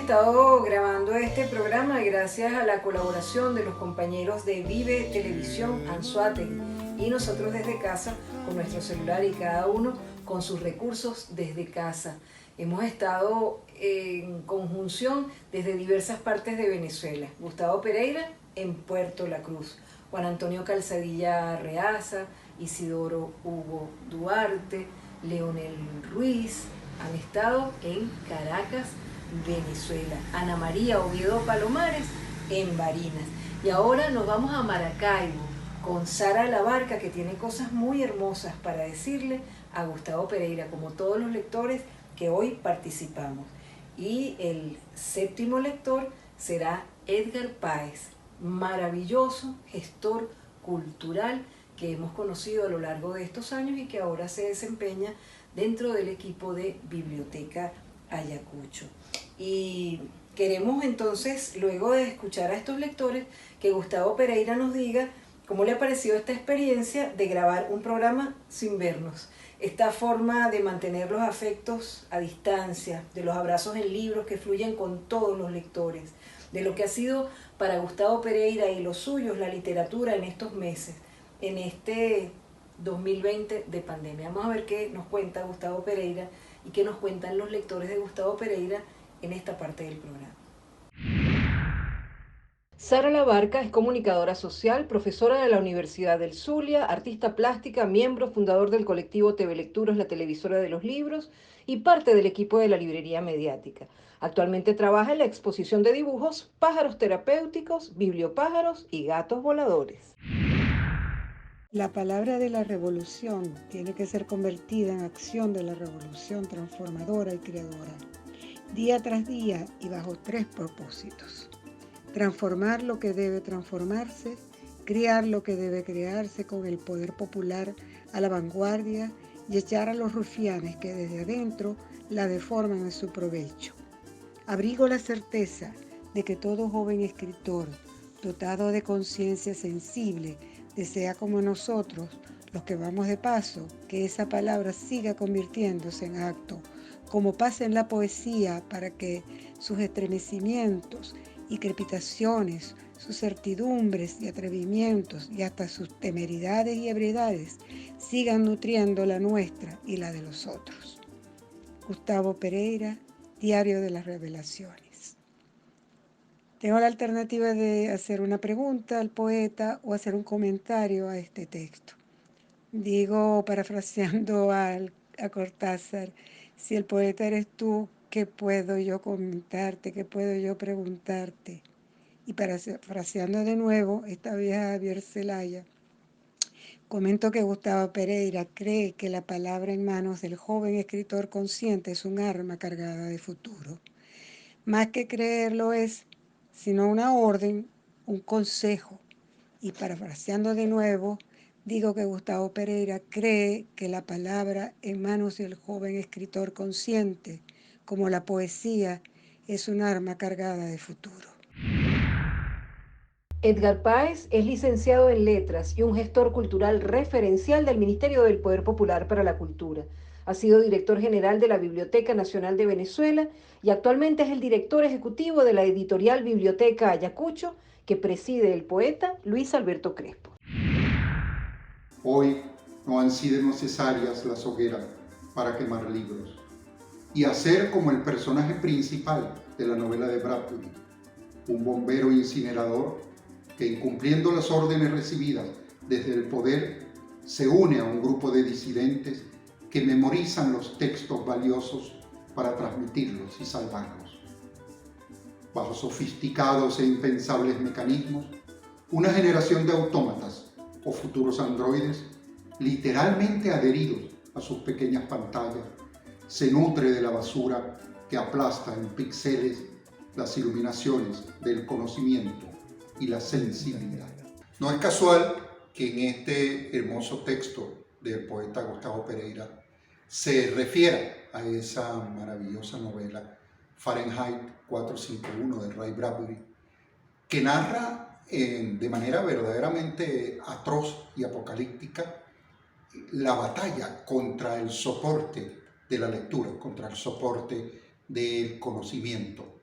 estado grabando este programa gracias a la colaboración de los compañeros de Vive Televisión Anzoátegui y nosotros desde casa con nuestro celular y cada uno con sus recursos desde casa. Hemos estado en conjunción desde diversas partes de Venezuela. Gustavo Pereira en Puerto La Cruz, Juan Antonio Calzadilla Reaza, Isidoro Hugo Duarte, Leonel Ruiz han estado en Caracas, Venezuela. Ana María Oviedo Palomares en Barinas. Y ahora nos vamos a Maracaibo con Sara Labarca, que tiene cosas muy hermosas para decirle a Gustavo Pereira, como todos los lectores que hoy participamos. Y el séptimo lector será Edgar Páez, maravilloso gestor cultural que hemos conocido a lo largo de estos años y que ahora se desempeña dentro del equipo de Biblioteca Ayacucho. Y queremos entonces, luego de escuchar a estos lectores, que Gustavo Pereira nos diga cómo le ha parecido esta experiencia de grabar un programa sin vernos. Esta forma de mantener los afectos a distancia, de los abrazos en libros que fluyen con todos los lectores, de lo que ha sido para Gustavo Pereira y los suyos la literatura en estos meses, en este 2020 de pandemia. Vamos a ver qué nos cuenta Gustavo Pereira y qué nos cuentan los lectores de Gustavo Pereira en esta parte del programa. Sara Labarca es comunicadora social, profesora de la Universidad del Zulia, artista plástica, miembro fundador del colectivo TV Lecturas, la televisora de los libros, y parte del equipo de la librería mediática. Actualmente trabaja en la exposición de dibujos Pájaros terapéuticos, bibliopájaros y gatos voladores. La palabra de la revolución tiene que ser convertida en acción de la revolución transformadora y creadora, día tras día y bajo 3 propósitos. Transformar lo que debe transformarse, crear lo que debe crearse con el poder popular a la vanguardia y echar a los rufianes que desde adentro la deforman en su provecho. Abrigo la certeza de que todo joven escritor, dotado de conciencia sensible, desea como nosotros, los que vamos de paso, que esa palabra siga convirtiéndose en acto, como pasa en la poesía, para que sus estremecimientos y crepitaciones, sus certidumbres y atrevimientos y hasta sus temeridades y ebriedades sigan nutriendo la nuestra y la de los otros. Gustavo Pereira, Diario de las Revelaciones. Tengo la alternativa de hacer una pregunta al poeta o hacer un comentario a este texto. Digo, parafraseando a Cortázar, si el poeta eres tú, ¿qué puedo yo comentarte? ¿Qué puedo yo preguntarte? Y parafraseando de nuevo esta vieja Javier Zelaya, comento que Gustavo Pereira cree que la palabra en manos del joven escritor consciente es un arma cargada de futuro. Más que creerlo es, sino una orden, un consejo. Y parafraseando de nuevo, digo que Gustavo Pereira cree que la palabra en manos del joven escritor consciente, como la poesía, es un arma cargada de futuro. Edgar Páez es licenciado en Letras y un gestor cultural referencial del Ministerio del Poder Popular para la Cultura. Ha sido director general de la Biblioteca Nacional de Venezuela y actualmente es el director ejecutivo de la editorial Biblioteca Ayacucho, que preside el poeta Luis Alberto Crespo. Hoy no han sido necesarias las hogueras para quemar libros y hacer como el personaje principal de la novela de Bradbury, un bombero incinerador que, incumpliendo las órdenes recibidas desde el poder, se une a un grupo de disidentes que memorizan los textos valiosos para transmitirlos y salvarlos. Bajo sofisticados e impensables mecanismos, una generación de autómatas o futuros androides, literalmente adheridos a sus pequeñas pantallas, se nutre de la basura que aplasta en píxeles las iluminaciones del conocimiento y la sensibilidad. No es casual que en este hermoso texto del poeta Gustavo Pereira se refiera a esa maravillosa novela Fahrenheit 451 de Ray Bradbury, que narra de manera verdaderamente atroz y apocalíptica la batalla contra el soporte de la lectura, contra el soporte del conocimiento.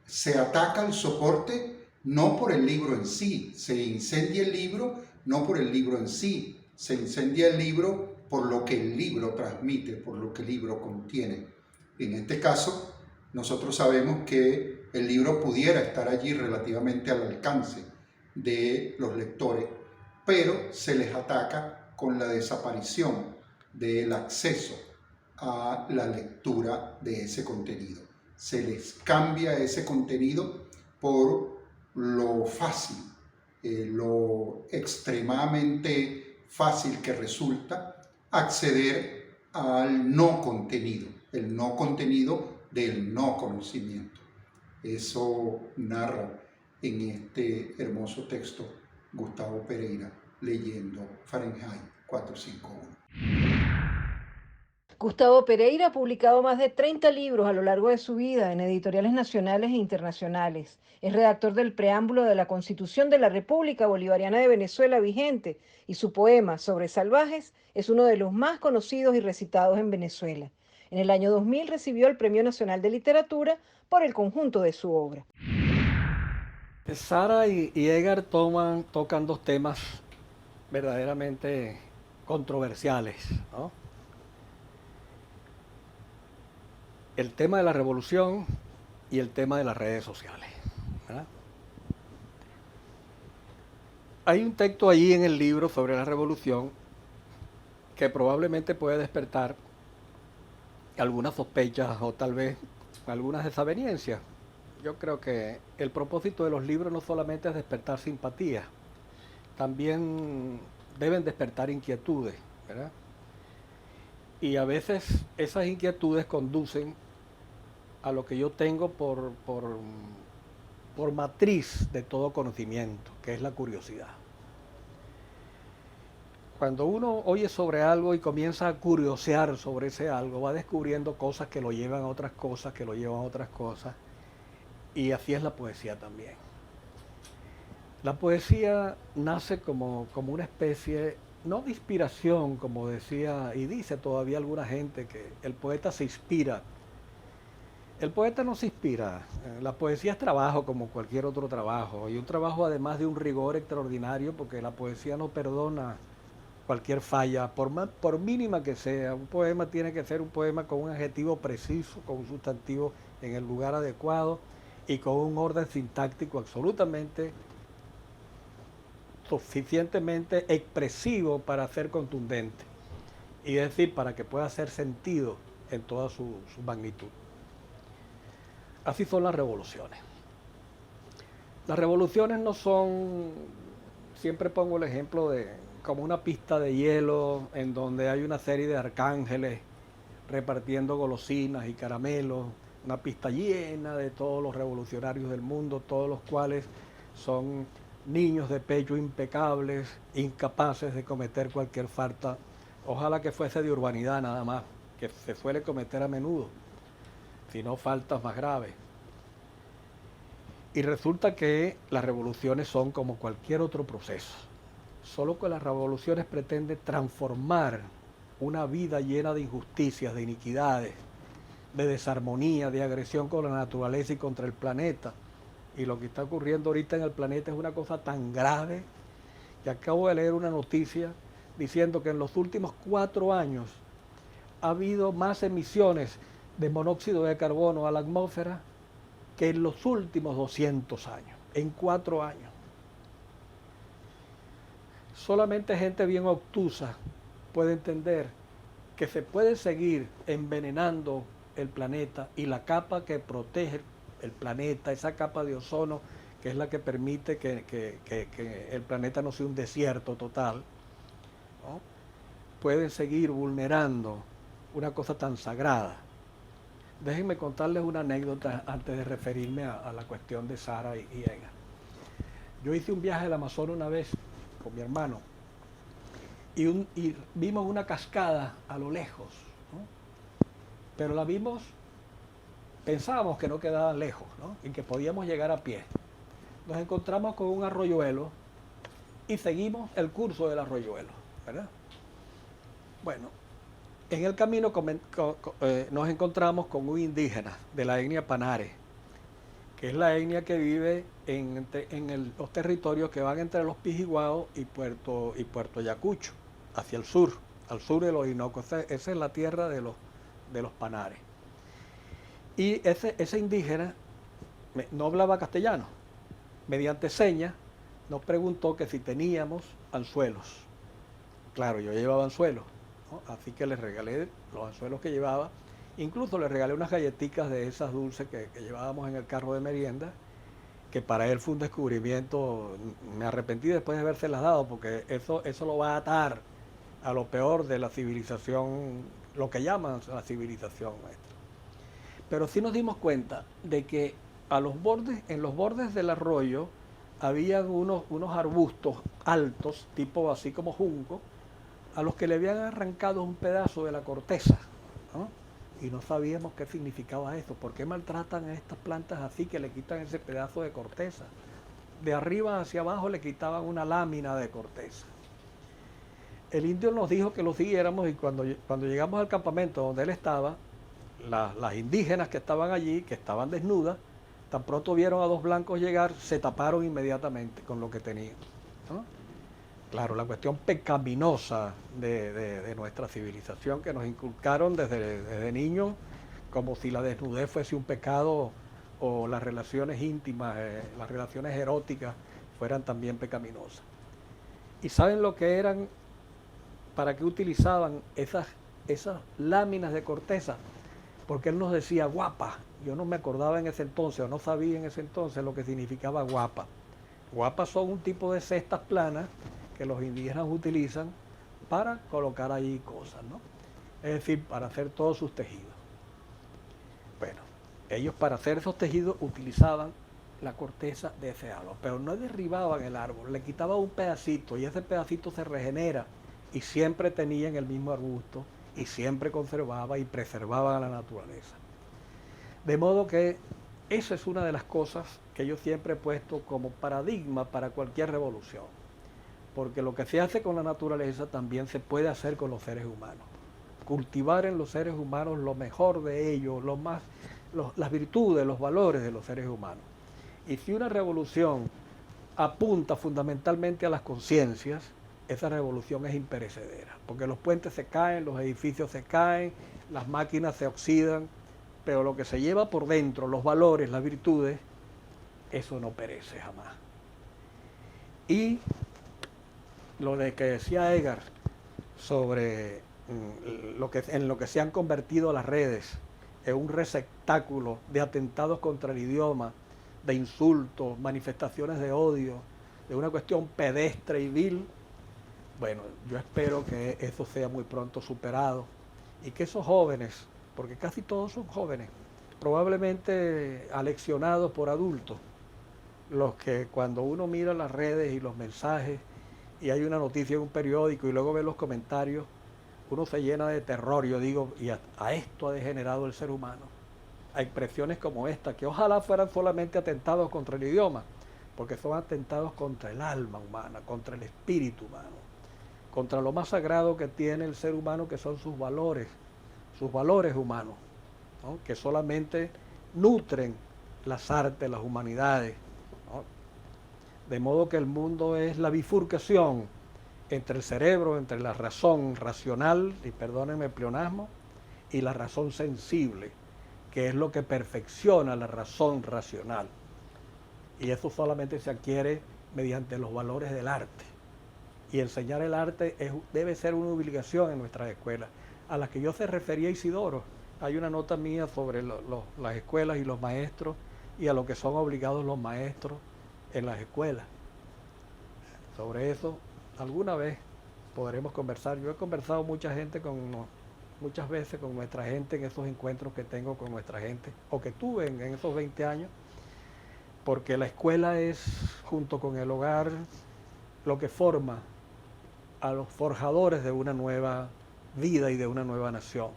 Se ataca el soporte no por el libro en sí, se incendia el libro no por el libro en sí, se incendia el libro por lo que el libro transmite, por lo que el libro contiene. En este caso, nosotros sabemos que el libro pudiera estar allí relativamente al alcance de los lectores, pero se les ataca con la desaparición del acceso a la lectura de ese contenido. Se les cambia ese contenido por lo fácil, lo extremadamente fácil que resulta acceder al no contenido, el no contenido del no conocimiento. Eso narra en este hermoso texto Gustavo Pereira leyendo Fahrenheit 451. Gustavo Pereira ha publicado más de 30 libros a lo largo de su vida en editoriales nacionales e internacionales. Es redactor del preámbulo de la Constitución de la República Bolivariana de Venezuela vigente y su poema Sobre Salvajes es uno de los más conocidos y recitados en Venezuela. En el año 2000 recibió el Premio Nacional de Literatura por el conjunto de su obra. Sara y Edgar tocan dos temas verdaderamente controversiales, ¿no? El tema de la revolución y el tema de las redes sociales, ¿verdad? Hay un texto allí en el libro sobre la revolución que probablemente puede despertar algunas sospechas o tal vez algunas desavenencias. Yo creo que el propósito de los libros no solamente es despertar simpatía, también deben despertar inquietudes, ¿verdad? Y a veces esas inquietudes conducen a lo que yo tengo por matriz de todo conocimiento, que es la curiosidad. Cuando uno oye sobre algo y comienza a curiosear sobre ese algo, va descubriendo cosas que lo llevan a otras cosas, que lo llevan a otras cosas, y así es la poesía también. La poesía nace como una especie, no de inspiración, como decía y dice todavía alguna gente, que el poeta se inspira. El poeta no se inspira, la poesía es trabajo como cualquier otro trabajo, y un trabajo además de un rigor extraordinario, porque la poesía no perdona cualquier falla, por mínima que sea. Un poema tiene que ser un poema con un adjetivo preciso, con un sustantivo en el lugar adecuado y con un orden sintáctico absolutamente suficientemente expresivo para ser contundente, y es decir, para que pueda hacer sentido en toda su magnitud. Así son las revoluciones. Las revoluciones no son, siempre pongo el ejemplo de como una pista de hielo en donde hay una serie de arcángeles repartiendo golosinas y caramelos, una pista llena de todos los revolucionarios del mundo, todos los cuales son niños de pecho impecables, incapaces de cometer cualquier falta. Ojalá que fuese de urbanidad nada más, que se suele cometer a menudo, sino faltas más graves. Y resulta que las revoluciones son como cualquier otro proceso, solo que las revoluciones pretenden transformar una vida llena de injusticias, de iniquidades, de desarmonía, de agresión con la naturaleza y contra el planeta. Y lo que está ocurriendo ahorita en el planeta es una cosa tan grave que acabo de leer una noticia diciendo que en los últimos 4 años ha habido más emisiones de monóxido de carbono a la atmósfera que en los últimos 200 años, en 4 años. Solamente gente bien obtusa puede entender que se puede seguir envenenando el planeta y la capa que protege el planeta, esa capa de ozono que es la que permite que el planeta no sea un desierto total, ¿no? Pueden seguir vulnerando una cosa tan sagrada. Déjenme contarles una anécdota antes de referirme a la cuestión de Sara y Edgar. Yo hice un viaje al Amazonas una vez con mi hermano y vimos una cascada a lo lejos, ¿no? Pero la vimos, pensábamos que no quedaba lejos, ¿no? Y que podíamos llegar a pie. Nos encontramos con un arroyuelo y seguimos el curso del arroyuelo, ¿verdad? Bueno, en el camino nos encontramos con un indígena de la etnia Panare que es la etnia que vive los territorios que van entre los Pijiguao y Puerto Ayacucho, hacia el sur, al sur del Orinoco. Esa es la tierra de los Panares. Y ese indígena no hablaba castellano. Mediante señas nos preguntó que si teníamos anzuelos. Claro, yo llevaba anzuelos, ¿no? Así que le regalé los anzuelos que llevaba. Incluso le regalé unas galletitas de esas dulces que llevábamos en el carro de merienda, que para él fue un descubrimiento. Me arrepentí después de habérselas dado, porque eso lo va a atar a lo peor de la civilización, lo que llaman la civilización nuestra. Pero sí nos dimos cuenta de que en los bordes del arroyo había unos arbustos altos, tipo así como junco, a los que le habían arrancado un pedazo de la corteza, ¿no? Y no sabíamos qué significaba eso. ¿Por qué maltratan a estas plantas así, que le quitan ese pedazo de corteza? De arriba hacia abajo le quitaban una lámina de corteza. El indio nos dijo que lo siguiéramos, y cuando llegamos al campamento donde él estaba, las indígenas que estaban allí, que estaban desnudas, tan pronto vieron a dos blancos llegar, se taparon inmediatamente con lo que tenían, ¿no? Claro, la cuestión pecaminosa de nuestra civilización, que nos inculcaron desde niños, como si la desnudez fuese un pecado, o las relaciones íntimas, las relaciones eróticas fueran también pecaminosas. ¿Y saben lo que eran? ¿Para qué utilizaban esas láminas de corteza? Porque él nos decía guapa. Yo no me acordaba en ese entonces, o no sabía en ese entonces lo que significaba guapa. Guapas son un tipo de cestas planas que los indígenas utilizan para colocar ahí cosas, ¿no? Es decir, para hacer todos sus tejidos. Bueno, ellos para hacer esos tejidos utilizaban la corteza de ese árbol, pero no derribaban el árbol, le quitaban un pedacito, y ese pedacito se regenera, y siempre tenían el mismo arbusto, y siempre conservaba y preservaban a la naturaleza. De modo que esa es una de las cosas que yo siempre he puesto como paradigma para cualquier revolución. Porque lo que se hace con la naturaleza también se puede hacer con los seres humanos. Cultivar en los seres humanos lo mejor de ellos, las virtudes, los valores de los seres humanos. Y si una revolución apunta fundamentalmente a las conciencias, esa revolución es imperecedera. Porque los puentes se caen, los edificios se caen, las máquinas se oxidan, pero lo que se lleva por dentro, los valores, las virtudes, eso no perece jamás. Y lo de que decía Edgar sobre en lo que se han convertido las redes, en un receptáculo de atentados contra el idioma, de insultos, manifestaciones de odio, de una cuestión pedestre y vil. Bueno, yo espero que eso sea muy pronto superado, y que esos jóvenes, porque casi todos son jóvenes, probablemente aleccionados por adultos, los que cuando uno mira las redes y los mensajes, y hay una noticia en un periódico y luego ve los comentarios, uno se llena de terror. Yo digo, y a esto ha degenerado el ser humano, a expresiones como esta, que ojalá fueran solamente atentados contra el idioma, porque son atentados contra el alma humana, contra el espíritu humano, contra lo más sagrado que tiene el ser humano, que son sus valores humanos, ¿no? Que solamente nutren las artes, las humanidades, ¿no? De modo que el mundo es la bifurcación entre el cerebro, entre la razón racional, y perdónenme el pleonasmo, y la razón sensible, que es lo que perfecciona la razón racional. Y eso solamente se adquiere mediante los valores del arte. Y enseñar el arte debe ser una obligación en nuestras escuelas, a las que yo se refería Isidoro. Hay una nota mía sobre las escuelas y los maestros, y a lo que son obligados los maestros en las escuelas. Sobre eso alguna vez podremos conversar. Yo he conversado muchas veces con nuestra gente en esos encuentros que tengo con nuestra gente, o que tuve en esos 20 años, porque la escuela es, junto con el hogar, lo que forma a los forjadores de una nueva vida y de una nueva nación.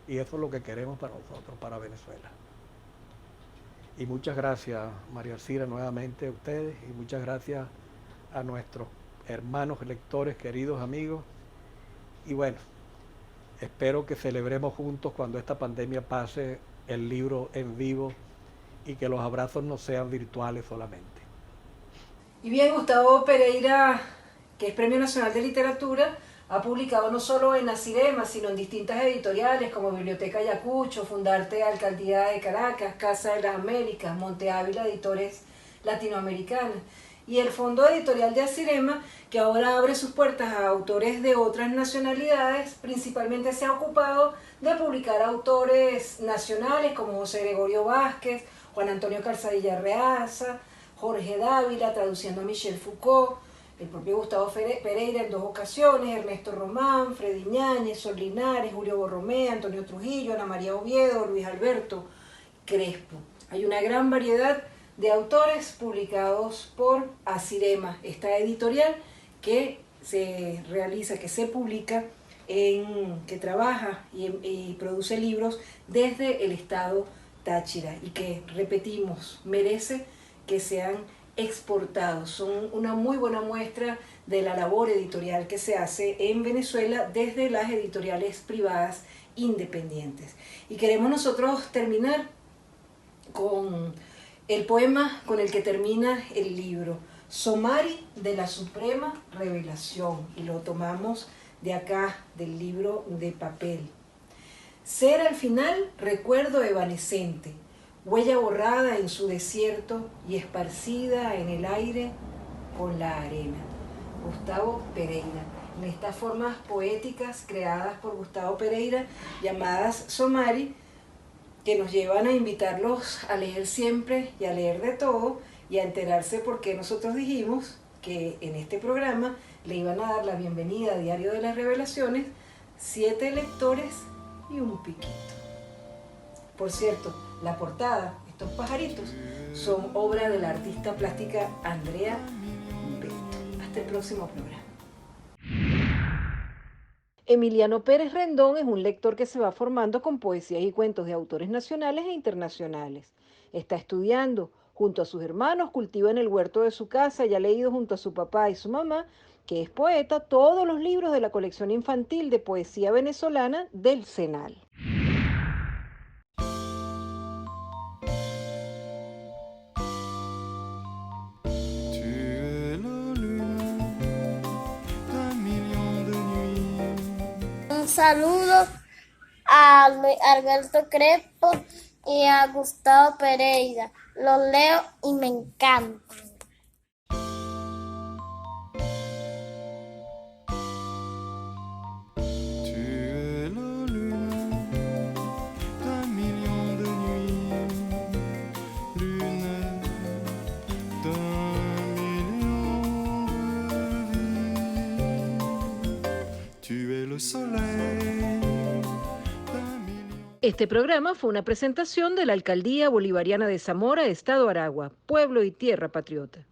Y eso es lo que queremos para nosotros, para Venezuela. Y muchas gracias, María Alcira, nuevamente a ustedes, y muchas gracias a nuestros hermanos lectores, queridos amigos. Y bueno, espero que celebremos juntos, cuando esta pandemia pase, el libro en vivo y que los abrazos no sean virtuales solamente. Y bien, Gustavo Pereira, que es Premio Nacional de Literatura, ha publicado no solo en Asirema, sino en distintas editoriales como Biblioteca Ayacucho, Fundarte Alcaldía de Caracas, Casa de las Américas, Monte Ávila Editores Latinoamericanas. Y el Fondo Editorial de Asirema, que ahora abre sus puertas a autores de otras nacionalidades, principalmente se ha ocupado de publicar autores nacionales como José Gregorio Vázquez, Juan Antonio Calzadilla Reaza, Jorge Dávila, traduciendo a Michel Foucault, el propio Gustavo Pereira en 2 ocasiones, Ernesto Román, Freddy Ñáñez, Sol Linares, Julio Borromé, Antonio Trujillo, Ana María Oviedo, Luis Alberto Crespo. Hay una gran variedad de autores publicados por Asirema, esta editorial que se realiza, que se publica, que trabaja y produce libros desde el estado Táchira y que, repetimos, merece que sean exportados. Son una muy buena muestra de la labor editorial que se hace en Venezuela desde las editoriales privadas independientes. Y queremos nosotros terminar con el poema con el que termina el libro, Somari de la Suprema Revelación, y lo tomamos de acá, del libro de papel. Ser al final recuerdo evanescente, huella borrada en su desierto y esparcida en el aire con la arena. Gustavo Pereira. En estas formas poéticas creadas por Gustavo Pereira, llamadas Somari, que nos llevan a invitarlos a leer siempre y a leer de todo y a enterarse por qué nosotros dijimos que en este programa le iban a dar la bienvenida a Diario de las Revelaciones 7 lectores y un piquito. Por cierto, la portada, estos pajaritos, son obra de la artista plástica Andrea Beto. Hasta el próximo programa. Emiliano Pérez Rendón es un lector que se va formando con poesías y cuentos de autores nacionales e internacionales. Está estudiando junto a sus hermanos, cultiva en el huerto de su casa y ha leído junto a su papá y su mamá, que es poeta, todos los libros de la colección infantil de poesía venezolana del CENAL. Un saludo a Luis Alberto Crespo y a Gustavo Pereira. Los leo y me encantan. Este programa fue una presentación de la Alcaldía Bolivariana de Zamora, Estado Aragua, Pueblo y Tierra Patriota.